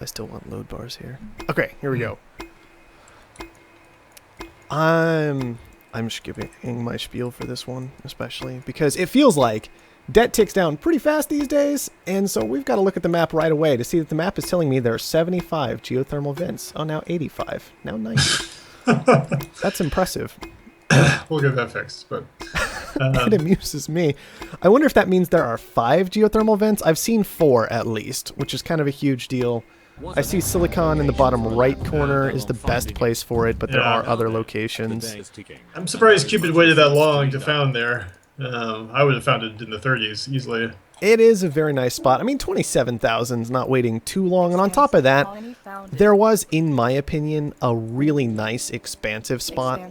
I still want load bars here. Okay, here we go. I'm skipping my spiel for this one, especially because it feels like debt ticks down pretty fast these days, and so we've got to look at the map right away to see that the map is telling me there are 75 geothermal vents. Oh, now 85. Now 90. That's impressive. We'll get that fixed, but... It amuses me. I wonder if that means there are 5 geothermal vents. I've seen 4 at least, which is kind of a huge deal. I see Silicon in the bottom right corner is the best place for it, but there are other locations. I'm surprised Cubit waited that long to found there. I would have found it in the 30s easily. It is a very nice spot. I mean, 27,000 is not waiting too long. And on top of that, there was, in my opinion, a really nice expansive spot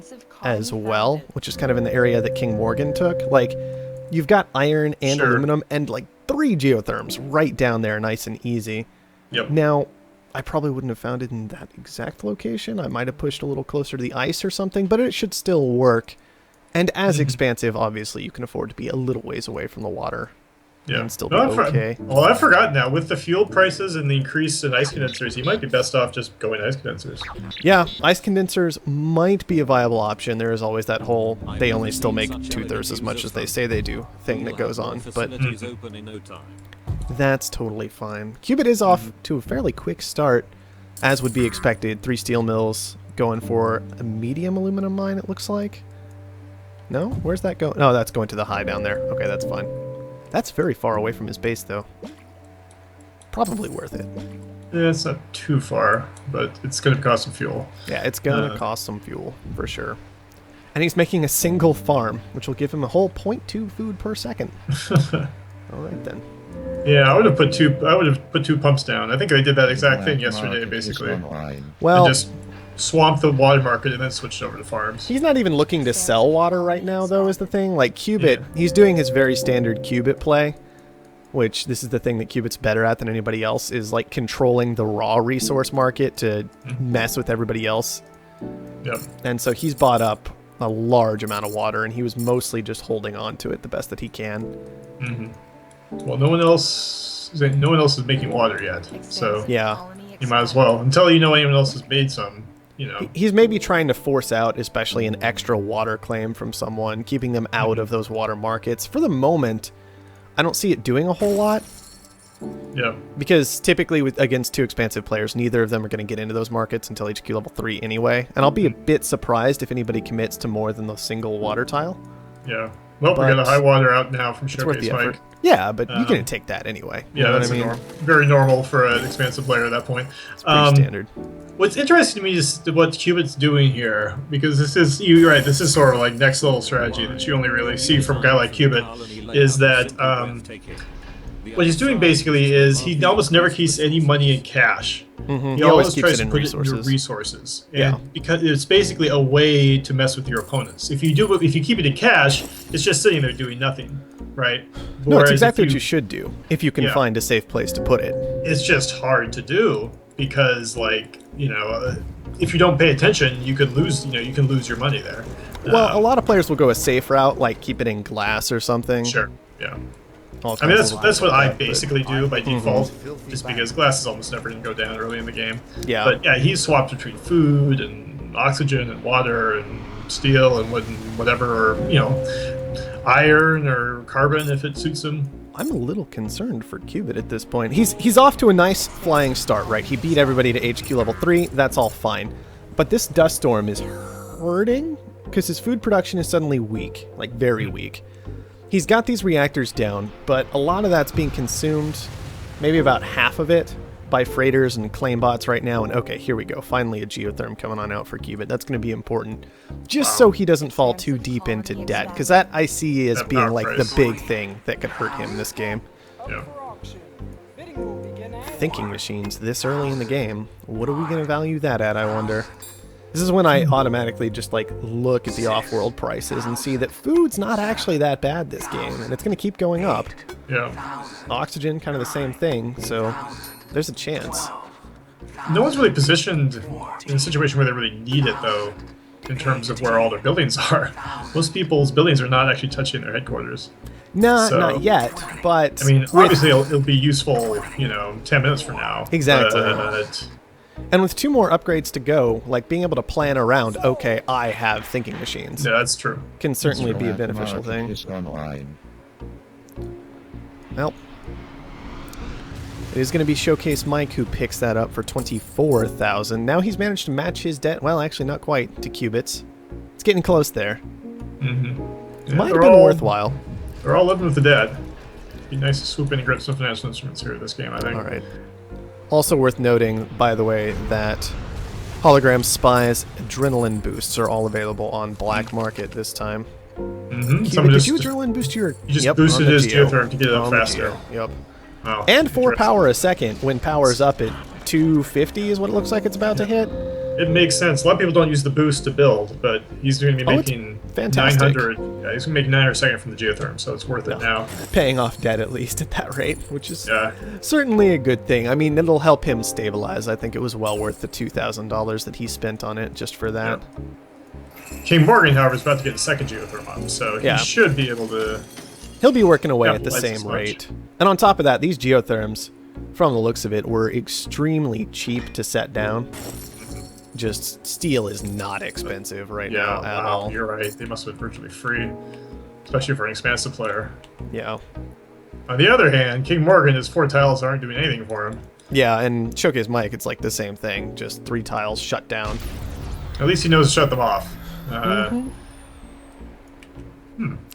as well, which is kind of in the area that Kingmorgan took. Like, you've got iron and aluminum and like 3 geotherms right down there, nice and easy. Yep. Now, I probably wouldn't have found it in that exact location. I might have pushed a little closer to the ice or something, but it should still work. And as expansive, obviously, you can afford to be a little ways away from the water. Yeah. And still be okay. Well, I forgot now. With the fuel prices and the increase in ice condensers, you might be best off just going ice condensers. Yeah, ice condensers might be a viable option. There is always that whole, they only still make 2/3 as much as they say they do thing that goes on. But that's totally fine. Cubit is off to a fairly quick start, as would be expected. 3 steel mills going for a medium aluminum mine, it looks like. No? Where's that going? Oh, that's going to the high down there. Okay, that's fine. That's very far away from his base, though. Probably worth it. Yeah, it's not too far, but it's going to cost some fuel. Yeah, it's going to cost some fuel, for sure. And he's making a single farm, which will give him a whole 0.2 food per second. All right, then. Yeah, I would have put two pumps down. I think I did that exact thing yesterday, basically. Well, and just swamped the water market and then switched over to farms. He's not even looking to sell water right now, though, is the thing. Like, Cubit, he's doing his very standard Cubit play, which this is the thing that Cubit's better at than anybody else, is, like, controlling the raw resource market to mess with everybody else. Yep. And so he's bought up a large amount of water, and he was mostly just holding on to it the best that he can. Well, no one else is making water yet, so yeah, you might as well. Until you know anyone else has made some. You know. He's maybe trying to force out, especially an extra water claim from someone, keeping them out of those water markets. For the moment, I don't see it doing a whole lot. Yeah. Because typically against 2 expansive players, neither of them are going to get into those markets until HQ level 3 anyway. And I'll be a bit surprised if anybody commits to more than the single water tile. Yeah. Well, we got a high water out now from Showcasemike. Yeah, but you can take that anyway. Yeah, that's very normal for an expansive player at that point. It's pretty standard. What's interesting to me is what Cubit's doing here, because this is, you're right, this is sort of like next level strategy that you only really see from a guy like Cubit, is that what he's doing basically is he almost never keeps any money in cash. He always tries to put it into resources, and because it's basically a way to mess with your opponents. If you keep it in cash, it's just sitting there doing nothing, right? No, it's exactly what you should do if you can find a safe place to put it. It's just hard to do because, like, if you don't pay attention, you could lose. You can lose your money there. Well, a lot of players will go a safe route, like keep it in glass or something. Sure. Yeah. I mean, that's what I basically do by default, just because glass is almost never going to go down early in the game. Yeah. But yeah, he's swapped between food and oxygen and water and steel and whatever, or, iron or carbon if it suits him. I'm a little concerned for Cubit at this point. He's off to a nice flying start, right? He beat everybody to HQ level 3. That's all fine. But this dust storm is hurting because his food production is suddenly weak, like very weak. He's got these reactors down, but a lot of that's being consumed, maybe about half of it, by freighters and claim bots right now. And okay, here we go. Finally a geotherm coming on out for Cubit. That's going to be important, just so he doesn't fall too deep into debt, because that I see as being like the big thing that could hurt him this game. Yeah. Thinking machines this early in the game. What are we going to value that at, I wonder? This is when I automatically just like look at the Offworld prices and see that food's not actually that bad this game, and it's going to keep going up. Yeah. Oxygen, kind of the same thing, so there's a chance. No one's really positioned in a situation where they really need it, though, in terms of where all their buildings are. Most people's buildings are not actually touching their headquarters. Nah, So, not yet, but I mean, with- obviously it'll be useful, 10 minutes from now. Exactly. But, and with 2 more upgrades to go, like being able to plan around, okay, I have thinking machines, yeah, that's true. can certainly be a beneficial thing. Well, it is going to be Showcasemike who picks that up for 24,000. Now he's managed to match his debt. Well, actually, not quite to Cubits. It's getting close there. Yeah, Might have been worthwhile. They're all living with the dead. Be nice to swoop in and grab some financial instruments here in this game, I think. All right. Also worth noting, by the way, that Hologram Spies Adrenaline Boosts are all available on Black Market this time. Cubit, did you adrenaline boost your... You just boosted his geotherm to get it up faster. Yep. Oh, And 4 power a second when power's up at 250 is what it looks like it's about to hit. It makes sense. A lot of people don't use the boost to build, but he's going to be making fantastic. 900. Yeah, he's going to make 900 a second from the geotherm, so it's worth it now. Paying off debt at least at that rate, which is Yeah. certainly a good thing. I mean, it'll help him stabilize. I think it was well worth the $2,000 that he spent on it just for that. Kingmorgan, however, is about to get a second geotherm up, so Yeah. he should be able to... He'll be working away at the Capitalize same as much. rate. And on top of that, these geotherms, from the looks of it, were extremely cheap to set down. Just steel is not expensive right now at all. You're right. They must have been virtually free, especially for an expansive player. Yeah. On the other hand, Kingmorgan, his 4 tiles aren't doing anything for him. Yeah, and Showcasemike, it's like the same thing. Just 3 tiles shut down. At least he knows to shut them off.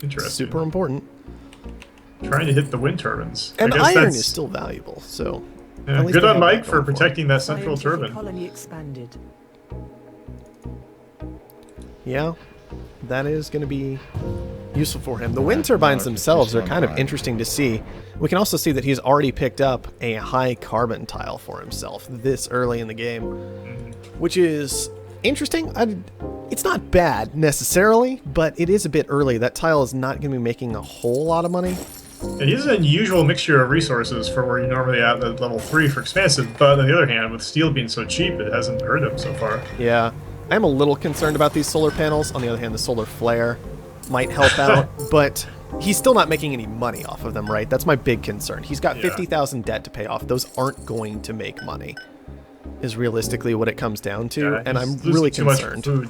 Interesting. Super important. Trying to hit the wind turbines. And I guess iron that's- is still valuable, so... Yeah, at least good they on have Mike that for going for protecting that central Scientific turbine. colony expanded. Yeah, that is going to be useful for him. The wind turbines themselves are kind of interesting to see. We can also see that he's already picked up a high carbon tile for himself this early in the game, which is interesting. It's not bad necessarily, but it is a bit early. That tile is not going to be making a whole lot of money. It is an unusual mixture of resources for where you're normally at level 3 for expansive, but on the other hand, with steel being so cheap, it hasn't hurt him so far. Yeah, I'm a little concerned about these solar panels. On the other hand, the solar flare might help out, but he's still not making any money off of them, right? That's my big concern. He's got 50,000 debt to pay off. Those aren't going to make money, is realistically what it comes down to, Yeah, and I'm he's losing really too much concerned. food.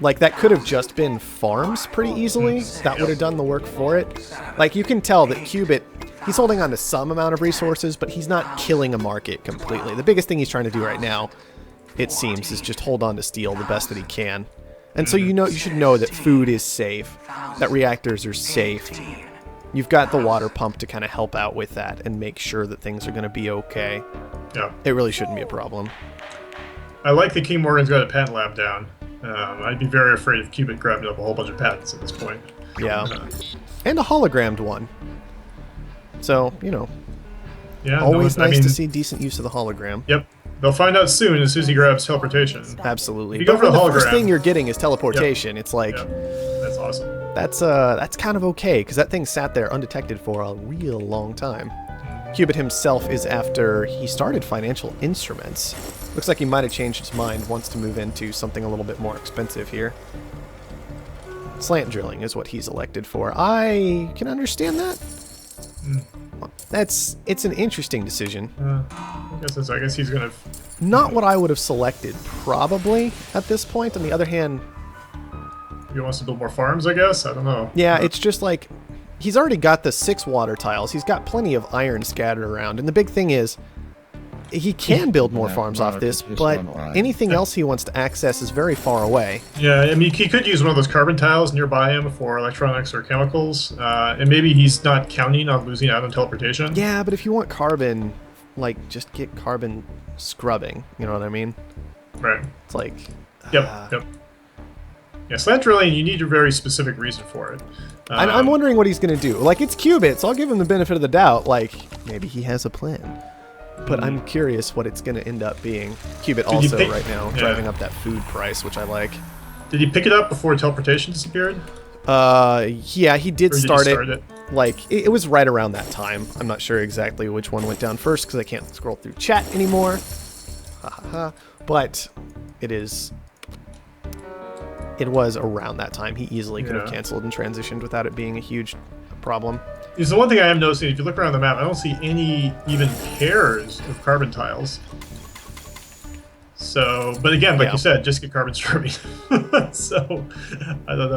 Like, that could have just been farms pretty easily. That would have done the work for it. Like, you can tell that Cubit, he's holding on to some amount of resources, but he's not killing a market completely. The biggest thing he's trying to do right now, it seems, is just hold on to steel the best that he can. And so you should know that food is safe, that reactors are safe. You've got the water pump to kind of help out with that and make sure that things are going to be okay. Yeah. It really shouldn't be a problem. I like that Kingmorgan's got a patent lab down. I'd be very afraid if Cubit grabbed up a whole bunch of patents at this point. Yeah. And a hologrammed one. So, Yeah, always I nice mean, to see decent use of the hologram. Yep. They'll find out soon as soon as he grabs teleportation. Absolutely. If you go But for when the the first hologram- thing you're getting is teleportation, it's like, Yep. That's awesome. that's kind of okay, because that thing sat there undetected for a real long time. Cubit himself is after he started financial instruments. Looks like he might have changed his mind, wants to move into something a little bit more expensive here. Slant drilling is what he's elected for. I can understand that. It's an interesting decision. I guess he's gonna. Not what I would have selected, probably, at this point. On the other hand, He wants to build more farms, I guess. I don't know. yeah, it's just like, he's already got the 6 water tiles. He's got plenty of iron scattered around. And the big thing is, he can build more farms off this, but anything else he wants to access is very far away. Yeah, I mean, he could use one of those carbon tiles nearby him for electronics or chemicals, and maybe he's not counting on losing out on teleportation. Yeah, but if you want carbon, like, just get carbon scrubbing. You know what I mean? Right. It's like... Yep. Yeah, slant drilling, you need a very specific reason for it. I'm wondering what he's going to do. Like, it's Cubit, so I'll give him the benefit of the doubt. Like, maybe he has a plan. But I'm curious what it's going to end up being. Cubit also right now driving up that food price, which I like. Did he pick it up before teleportation disappeared? Yeah, he did start start it. it? Like, it was right around that time. I'm not sure exactly which one went down first because I can't scroll through chat anymore. Ha ha ha. But it was around that time. He easily could have canceled and transitioned without it being a huge problem. Is the one thing I am noticing, if you look around the map, I don't see any even pairs of carbon tiles. So, but again, like you said, just get carbon stripping. So, I don't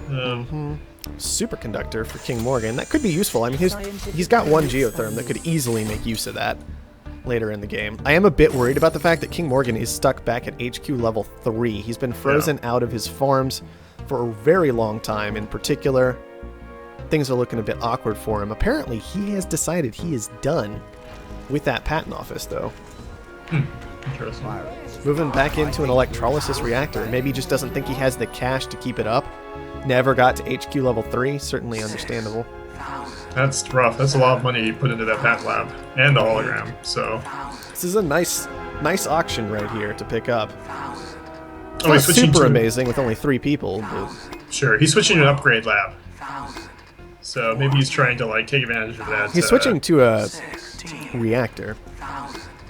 know. Superconductor for Kingmorgan. That could be useful. I mean, he's got one geotherm that could easily make use of that later in the game. I am a bit worried about the fact that Kingmorgan is stuck back at HQ level 3. He's been frozen out of his farms for a very long time. In particular, things are looking a bit awkward for him. Apparently, he has decided he is done with that patent office, though. Interesting. Moving back into an electrolysis reactor. Maybe he just doesn't think he has the cash to keep it up. Never got to HQ level 3. Certainly understandable. That's rough. That's a lot of money you put into that patent lab and the hologram. So this is a nice auction right here to pick up. It's he's switching super to, amazing with only 3 people. But... Sure, he's switching to an upgrade lab. So maybe he's trying to like take advantage of that. He's switching to a reactor.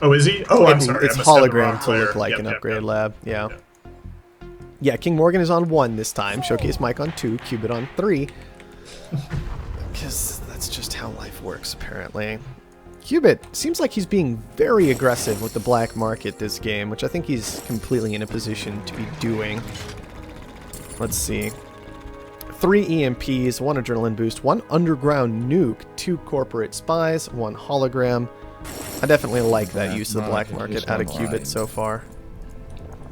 Oh, is he? Oh, I'm sorry. It's hologram to look like an upgrade lab. Yeah. Yeah, Kingmorgan is on 1 this time. Showcasemike on 2. Cubit on 3. Because that's just how life works, apparently. Cubit seems like he's being very aggressive with the black market this game, which I think he's completely in a position to be doing. Let's see. 3 EMPs, 1 adrenaline boost, 1 underground nuke, 2 corporate spies, 1 hologram. I definitely like that use of the black market out of Cubit so far.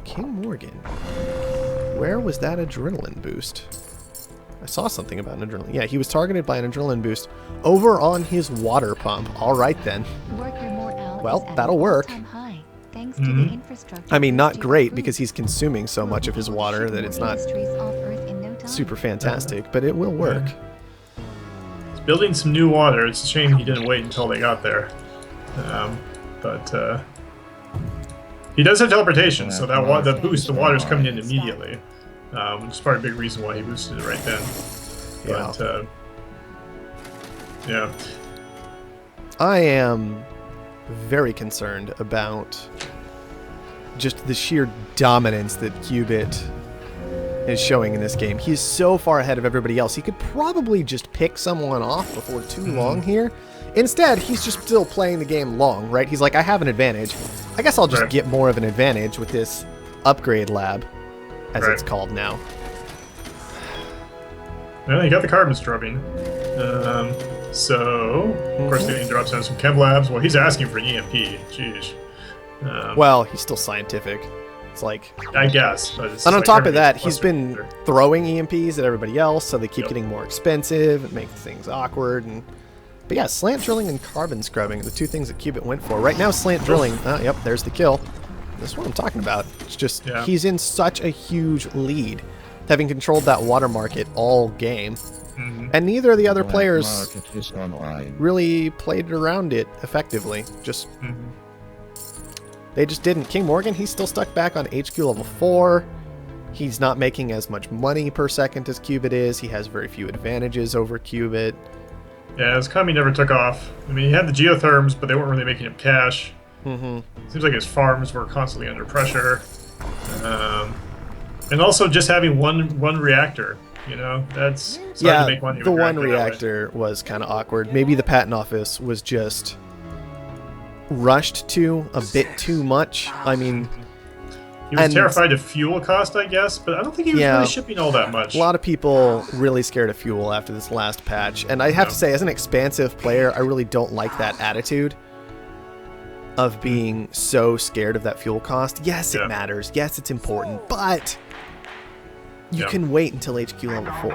Kingmorgan. Where was that adrenaline boost? I saw something about an adrenaline. Yeah, he was targeted by an adrenaline boost over on his water pump. All right, then. Well, that'll work. I mean, not great because he's consuming so much of his water that it's not super fantastic, but it will work. He's building some new water. It's a shame he didn't wait until they got there. But he does have teleportation, so that the boost, the water's coming in immediately. Which is probably a big reason why he boosted it right then. But, yeah. I am very concerned about just the sheer dominance that Cubit is showing in this game. He's so far ahead of everybody else. He could probably just pick someone off before too long here. Instead, he's just still playing the game long, right? He's like, I have an advantage. I guess I'll just get more of an advantage with this upgrade lab, as it's called now. Well, he got the carbon strubbing. So, of course, he drops down some chem labs. Well, he's asking for an EMP. Jeez. Well, he's still scientific. It's like... I guess. But it's and on like top of that, he's been throwing EMPs at everybody else, so they keep getting more expensive. It makes things awkward. But yeah, slant drilling and carbon scrubbing are the 2 things that Cubit went for. Right now, slant drilling... yep, there's the kill. That's what I'm talking about. It's just, he's in such a huge lead, having controlled that water market all game. And neither of the other players really played around it effectively. Just they just didn't. Kingmorgan, he's still stuck back on HQ level 4. He's not making as much money per second as Cubit is. He has very few advantages over Cubit. Yeah, his economy never took off. I mean, he had the geotherms, but they weren't really making him cash. Seems like his farms were constantly under pressure. And also just having one reactor, you know, that's hard to make money with the one reactor was kind of awkward. Maybe the patent office was just rushed to a bit too much. I mean, he was terrified of fuel cost, I guess, but I don't think he was really shipping all that much. A lot of people really scared of fuel after this last patch, and I have to say, as an expansive player, I really don't like that attitude of being so scared of that fuel cost. Yes, it matters. Yes, it's important, but you can wait until HQ level 4.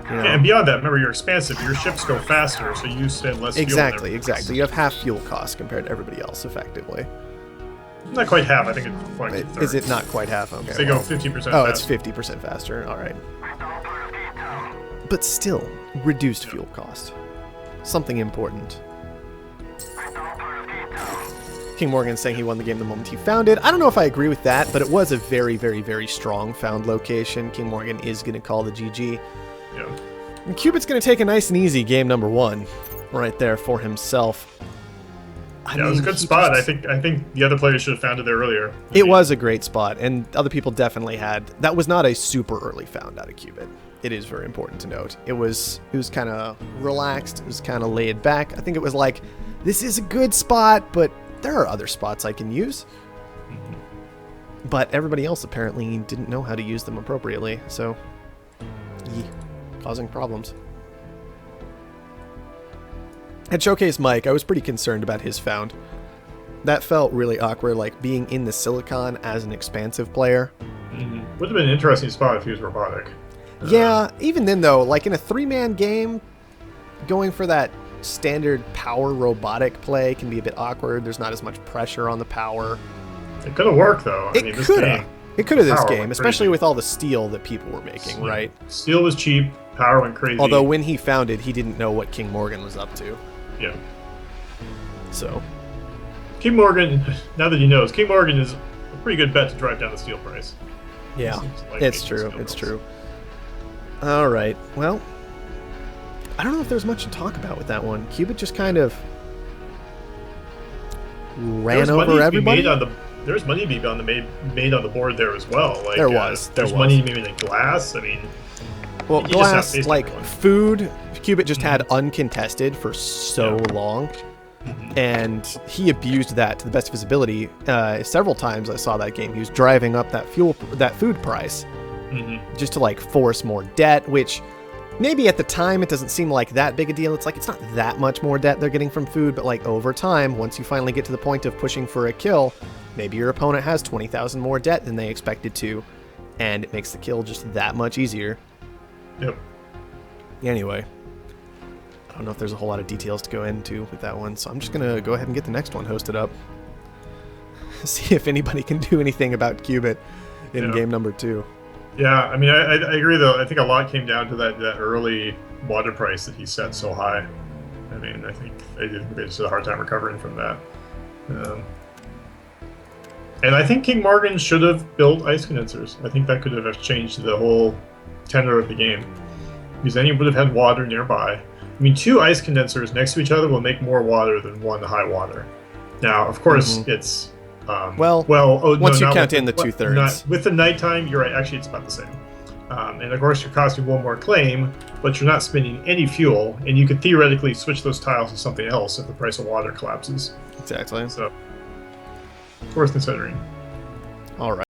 You know? And beyond that, remember, you're expansive. Your ships go faster, so you spend less fuel. Exactly. You have half fuel cost compared to everybody else, effectively. Not quite half. I think it's like a third. Is it not quite half? Okay. They go 50% faster. Oh, it's 50% faster. All right. But still, reduced fuel cost. Something important. Kingmorgan saying he won the game the moment he found it. I don't know if I agree with that, but it was a very, very, very strong found location. Kingmorgan is going to call the GG. Yeah. And Cubit's going to take a nice and easy game number 1 right there for himself. I mean, it was a good spot. I think the other players should have found it there earlier. It was a great spot, and other people definitely had. That was not a super early found out of Cubit. It is very important to note. It was kind of relaxed. It was kind of laid back. I think it was like, this is a good spot, but there are other spots I can use. But everybody else apparently didn't know how to use them appropriately, so causing problems. At Showcasemike, I was pretty concerned about his found. That felt really awkward, like being in the Silicon as an expansive player. Would have been an interesting spot if he was robotic. Yeah, even then though, like in a 3-man game, going for that standard power robotic play can be a bit awkward. There's not as much pressure on the power. It could have worked though. It could have this game, especially with all the steel that people were making, right? Steel was cheap, power went crazy. Although when he found it, he didn't know what Kingmorgan was up to. Yeah. So Kingmorgan, now that he knows, Kingmorgan is a pretty good bet to drive down the steel price. Yeah, Like it's true. It's true. All right. Well, I don't know if there's much to talk about with that one. Cubit just kind of ran over everybody. There's money to be made on the board there as well. Like, there's money maybe in glass. I mean, well, glass, like food, Cubit just had uncontested for so long. And he abused that to the best of his ability. Several times I saw that game. He was driving up that food price just to like force more debt, which maybe at the time it doesn't seem like that big a deal. It's like it's not that much more debt they're getting from food, but like over time, once you finally get to the point of pushing for a kill, maybe your opponent has 20,000 more debt than they expected to, and it makes the kill just that much easier. Yep. Anyway. I don't know if there's a whole lot of details to go into with that one, so I'm just going to go ahead and get the next one hosted up. See if anybody can do anything about Cubit in game number 2. Yeah, I mean, I agree, though. I think a lot came down to that early water price that he set so high. I mean, I think they just had a hard time recovering from that. And I think Kingmorgan should have built ice condensers. I think that could have changed the whole tenor of the game. Because then you would have had water nearby. I mean, 2 ice condensers next to each other will make more water than 1 high water. Now, of course, it's... once you count in the 2/3. With the nighttime, you're right. Actually, it's about the same. And of course, you're costing 1 more claim, but you're not spending any fuel, and you could theoretically switch those tiles to something else if the price of water collapses. Exactly. So, worth considering. All right.